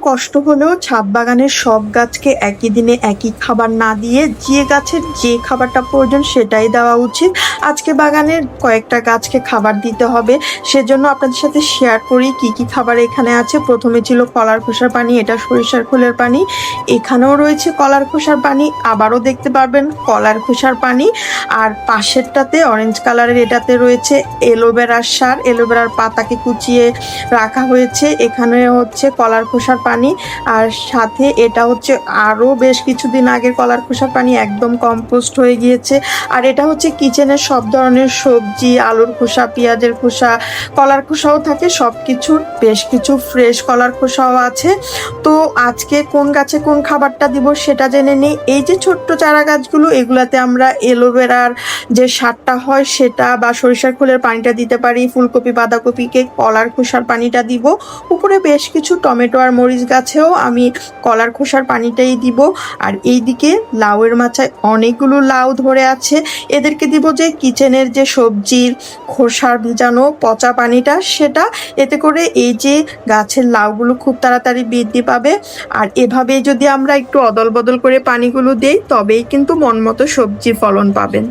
কষ্ট হলেও ছাদ বাগানের সব গাছকে একই দিনে একই খাবার না দিয়ে যে গাছের যে খাবারটা প্রয়োজন সেটাই দেওয়া উচিত। আজকে বাগানের কয়েকটা গাছকে খাবার দিতে হবে, সেজন্য আপনাদের সাথে শেয়ার করি কি কি খাবার এখানে আছে। প্রথমে ছিল কলার খোসার পানি, এটা সরিষার খোলের পানি। এখানেও রয়েছে কলার খোসার পানি, আবারও দেখতে পারবেন কলার খোসার পানি। আর পাশেরটাতে অরেঞ্জ কালারের এটাতে রয়েছে এলোভেরার সার, এলোভেরার পাতাকে কুচিয়ে রাখা হয়েছে। এখানে হচ্ছে কলার খোসার পানি, আর সাথে এটা হচ্ছে আরও বেশ কিছুদিন আগের কলার খোসার পানি, একদম কম্পোস্ট হয়ে গিয়েছে। আর এটা হচ্ছে কিচেনের সব ধরনের সবজি, আলুর খোসা, পেঁয়াজের খোসা, কলার খোসাও থাকে, সব কিছুর বেশ কিছু ফ্রেশ কলার খোসাও আছে। তো আজকে কোন গাছে কোন খাবারটা দিব সেটা জেনে নিই। এই যে ছোট্ট চারা গাছগুলো, এগুলাতে আমরা এলোভেরার যে সারটা হয় সেটা বা সরিষার খোলের পানিটা দিতে পারি। ফুলকপি বাঁধাকপিকে কলার খোসার পানিটা দিব। উপরে বেশ কিছু টমেটো আর মরিচ গাছেও আমি কলার খোসার পানিটাই দিব। আর এইদিকে লাউয়ের মাচায় অনেকগুলো লাউ ধরে আছে, এদেরকে দিব যে কিচেনের যে সবজির খোসার ভেজানো পচা পানিটা সেটা, এতে করে এই যে গাছের লাউগুলো খুব তাড়াতাড়ি বৃদ্ধি পাবে। আর এভাবেই যদি আমরা একটু অদল বদল করে পানিগুলো দেই তবেই কিন্তু মন মতো সবজি ফলন পাবেন।